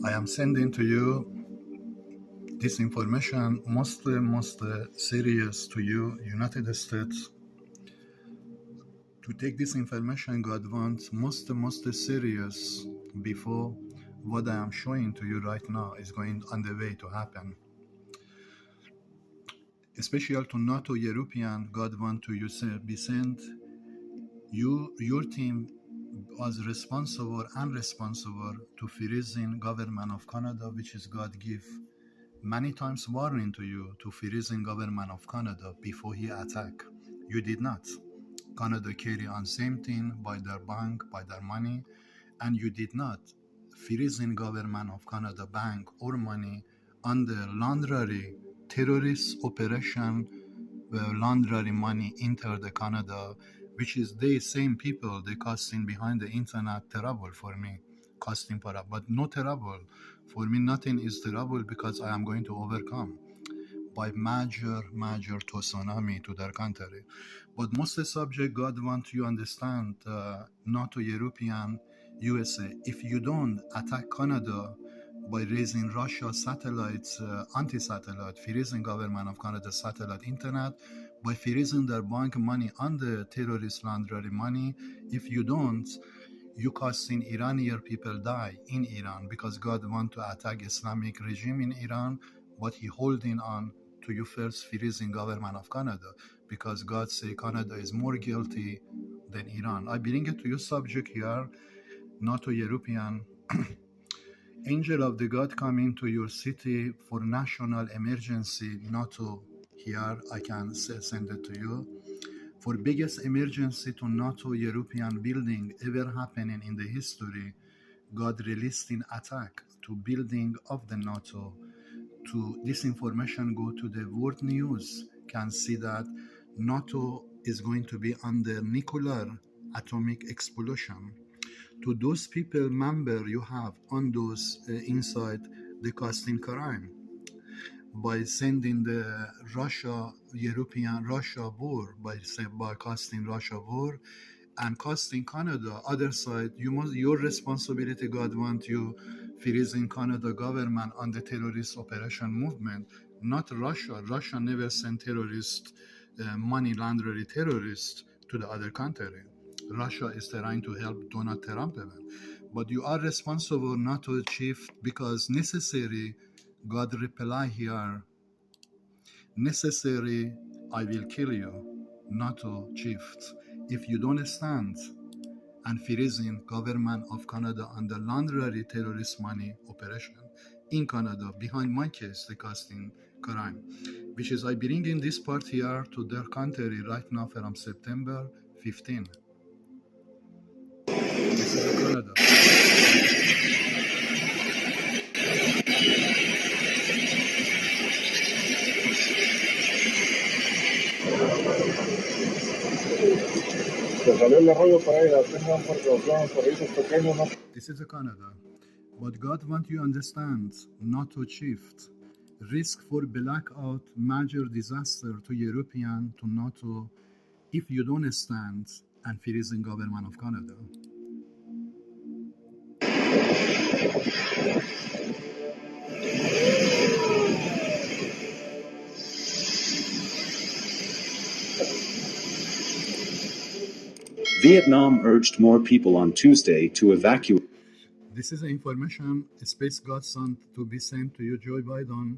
I am sending to you this information most serious to you, United States. To take this information, God wants most serious before what I am showing to you right now is going on the way to happen. Especially to NATO European, God wants to be sent. Your team was responsible to freezing government of Canada, which is God give many times warning to you to freezing government of Canada before he attack. You did not. Canada carry on same thing by their bank, by their money, and you did not freezing government of Canada bank or money under laundering terrorist operation where laundering money enter the Canada, which is the same people they casting behind the internet. Terrible for me, casting para, but no terrible for me. Nothing is terrible because I am going to overcome by major tsunami to their country. But most subject God want you understand, NATO European USA, if you don't attack Canada by raising Russia satellites, anti-satellite, freezing government of Canada satellite internet, by freezing their bank money on the terrorist laundering money, if you don't, you costing Iranian people die in Iran because God want to attack Islamic regime in Iran, but he holding on to you first freezing government of Canada because God say Canada is more guilty than Iran. I bring it to your subject here, NATO European. Angel of the God coming to your city for national emergency, NATO here, I can send it to you. For biggest emergency to NATO European building ever happening in the history, God released an attack to building of the NATO. To this information go to the world news, can see that NATO is going to be under nuclear atomic explosion. To those people member you have on those inside the casting crime by sending the Russia war by casting Russia war and casting Canada other side. Your responsibility. God want you freezing Canada government on the terrorist operation movement, not Russia. Russia never sent terrorist money laundering terrorists to the other country. Russia is trying to help Donald Trump even. But you are responsible, NATO chief, because necessary. God reply here, necessary, I will kill you, NATO chief, if you don't stand and freezing government of Canada under laundering terrorist money operation in Canada behind my case, the casting crime, which is I bring in this part here to their country right now from September 15. This is Canada. This is Canada. But God wants you to understand, NATO chief, risk for blackout, major disaster to European, to NATO, if you don't stand and freezing government of Canada. Vietnam urged more people on Tuesday to evacuate. This is information Space God sent to be sent to you, Joe Biden.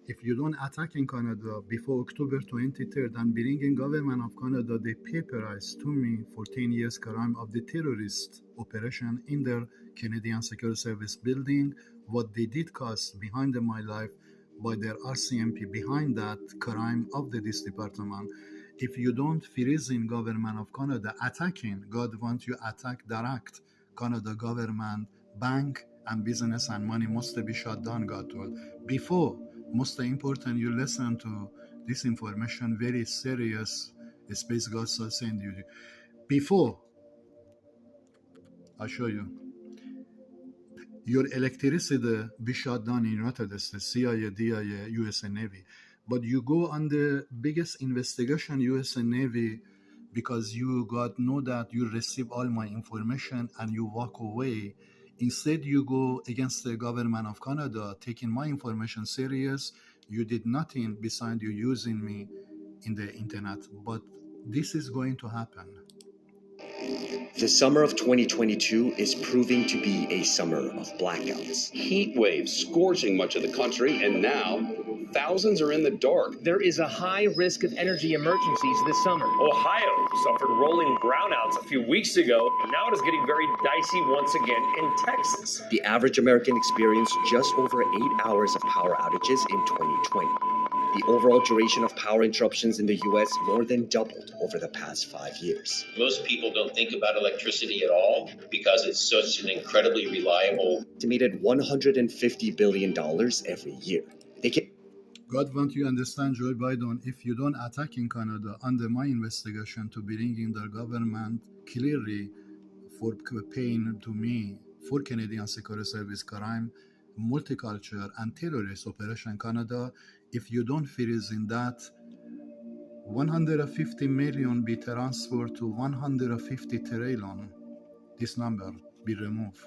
If you don't attack in Canada before October 23rd and bring in government of Canada, they paperized to me for 10 years crime of the terrorist operation in their Canadian Security Service building, what they did cause behind my life by their RCMP behind that crime of this department. If you don't freezing government of Canada attacking, God wants you attack direct Canada government, bank and business and money must be shut down, God told. Before, most important, you listen to this information, very serious, Space God send you. Before, I show you, your electricity be shut down in United States, CIA, DIA, US Navy. But you go on the biggest investigation, US Navy, because you got know that you receive all my information and you walk away Instead, you go against the government of Canada, taking my information serious. You did nothing besides you using me in the internet. But this is going to happen. The summer of 2022 is proving to be a summer of blackouts. Heat waves scorching much of the country, and now thousands are in the dark. There is a high risk of energy emergencies this summer. Ohio suffered rolling brownouts a few weeks ago, and now it is getting very dicey once again in Texas. The average American experienced just over 8 hours of power outages in 2020. The overall duration of power interruptions in the U.S. more than doubled over the past 5 years. Most people don't think about electricity at all because it's such an incredibly reliable. Estimated $150 billion every year. God want you understand, Joe Biden, if you don't attack in Canada under my investigation to bringing the government clearly for paying to me for Canadian Security Service crime, multicultural and terrorist operation in Canada, if you don't freeze in that, 150 million be transferred to 150 trillion. This number be removed.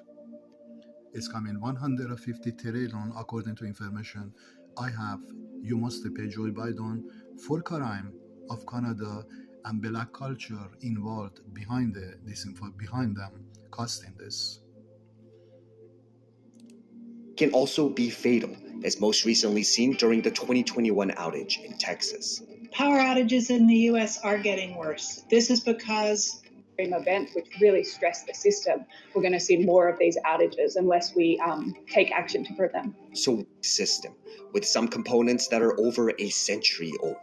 It's coming 150 trillion according to information I have. You must pay Joe Biden for crime of Canada and black culture involved behind behind them costing this. Can also be fatal, as most recently seen during the 2021 outage in Texas. Power outages in the U.S. are getting worse. This is because event which really stress the system. We're going to see more of these outages unless we take action to prevent them. So, system with some components that are over a century old.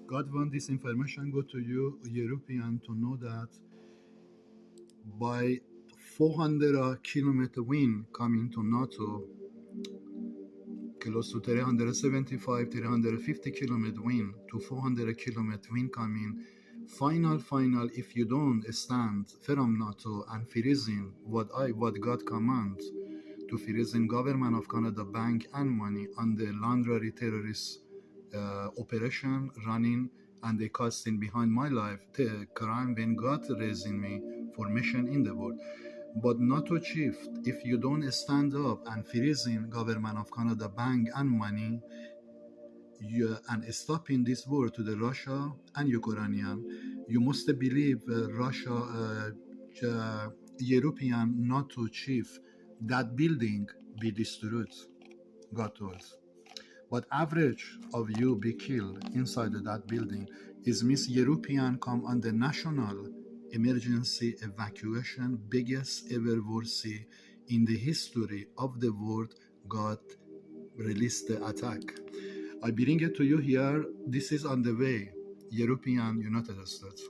God want this information go to you, European, to know that by 400 kilometer wind coming to NATO, close to 375, 350 kilometer wind to 400 kilometer wind coming, final, if you don't stand firm NATO and freezing what God commands to freezing government of Canada bank and money on the laundry terrorist operation running and they costing behind my life the crime when God raising me for mission in the world. But NATO chief, if you don't stand up and freezing government of Canada bank and money and stopping this war to the Russia and Ukrainian, you must believe Russia, European NATO chief, that building be destroyed, God told. But average of you be killed inside of that building is Miss European come on the national emergency evacuation, biggest ever war see in the history of the world. God released the attack. I bring it to you here. This is on the way, European United States.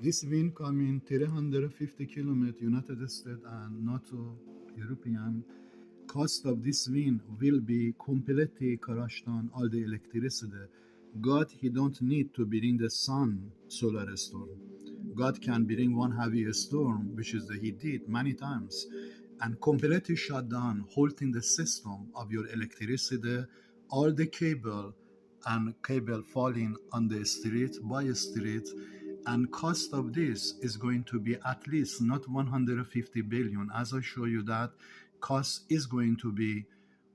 This wind coming 350 kilometers, United States and NATO European, cost of this wind will be completely crushed on all the electricity. God, he don't need to bring the sun solar storm. God can bring one heavy storm, which is he did many times, and completely shut down, halting the system of your electricity, all the cable falling on the street by street. And cost of this is going to be at least not 150 billion. As I show you that, cost is going to be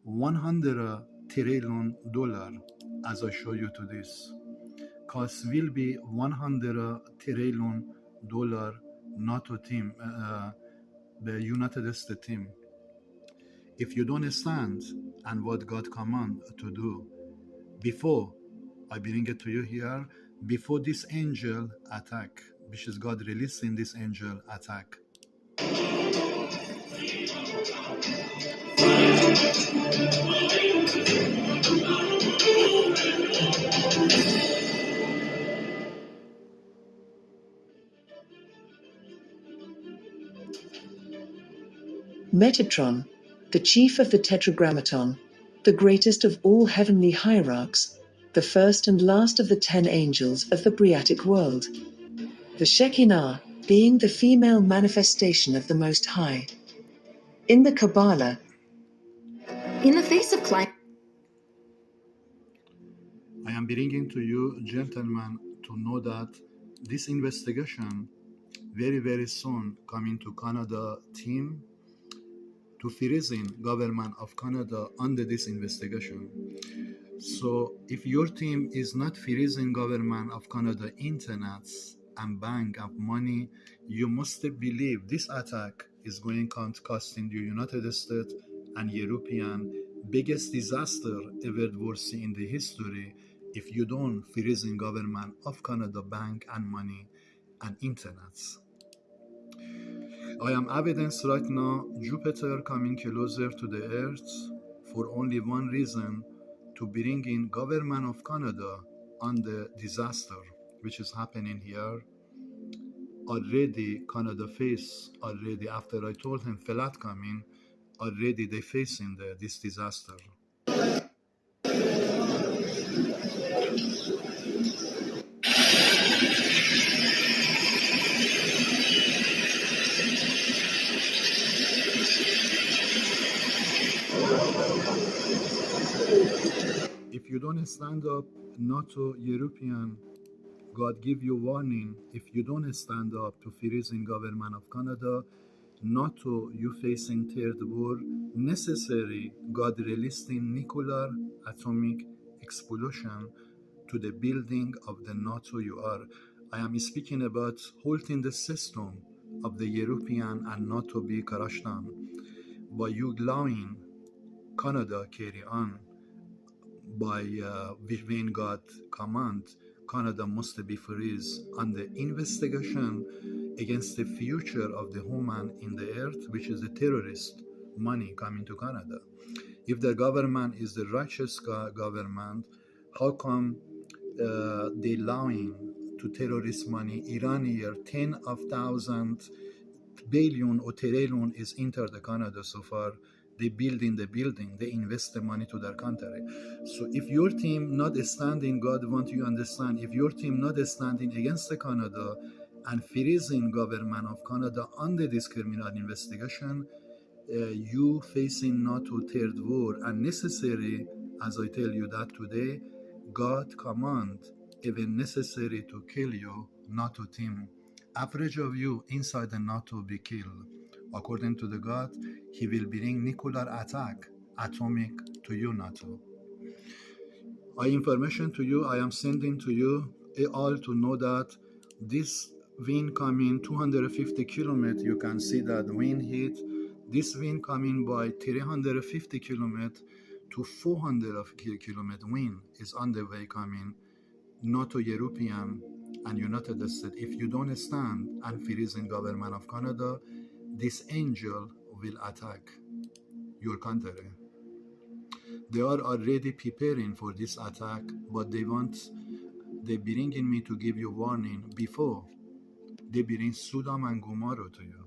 $100 trillion. As I show you to this, cost will be $100 trillion. NATO team, the United States team. If you don't stand and what God command to do, before I bring it to you here, before this angel attack, which is God releasing this angel attack. Metatron, the chief of the Tetragrammaton, the greatest of all heavenly hierarchs, the first and last of the 10 angels of the Briatic world. The Shekinah, being the female manifestation of the Most High. In the Kabbalah, in the face of climate, I am bringing to you, gentlemen, to know that this investigation very, very soon coming to Canada team to freezing government of Canada under this investigation. So if your team is not freezing government of Canada internets and bank of money, you must believe this attack is going to costing the United States and European biggest disaster ever foreseen in the history if you don't freezing government of Canada bank and money and internets. I am evidence right now Jupiter coming closer to the Earth for only one reason, to bring in government of Canada on the disaster which is happening here. Already Canada face already after I told him flat coming, already they facing this disaster. If you don't stand up, NATO European, God give you warning. If you don't stand up to freezing government of Canada, NATO, you facing third war, necessary God releasing nuclear atomic explosion to the building of the NATO you are. I am speaking about halting the system of the European and NATO be crushed down. By you allowing Canada carry on, by when God command, Canada must be freeze on the investigation against the future of the human in the earth, which is the terrorist money coming to Canada. If the government is the righteous government, how come they allowing to terrorist money? Iran here, 10,000 billion or trillion is entered the Canada so far. They building the building, they invest the money to their country. So if your team not standing, God want you understand, if your team not standing against the Canada and freezing government of Canada under this criminal investigation, you facing NATO third war, and necessary, as I tell you that today, God command, even necessary to kill you, NATO team. Average of you inside the NATO be killed. According to the God, he will bring nuclear attack, atomic to you, NATO. Information to you, I am sending to you all to know that this wind coming 250 kilometers, you can see that wind hit. This wind coming by 350 kilometers to 400 kilometers wind is on the way coming. NATO European and United States, if you don't stand and freezing government of Canada, this angel will attack your country. They are already preparing for this attack, but they bringing me to give you warning before they bring Sodom and Gomorrah to you.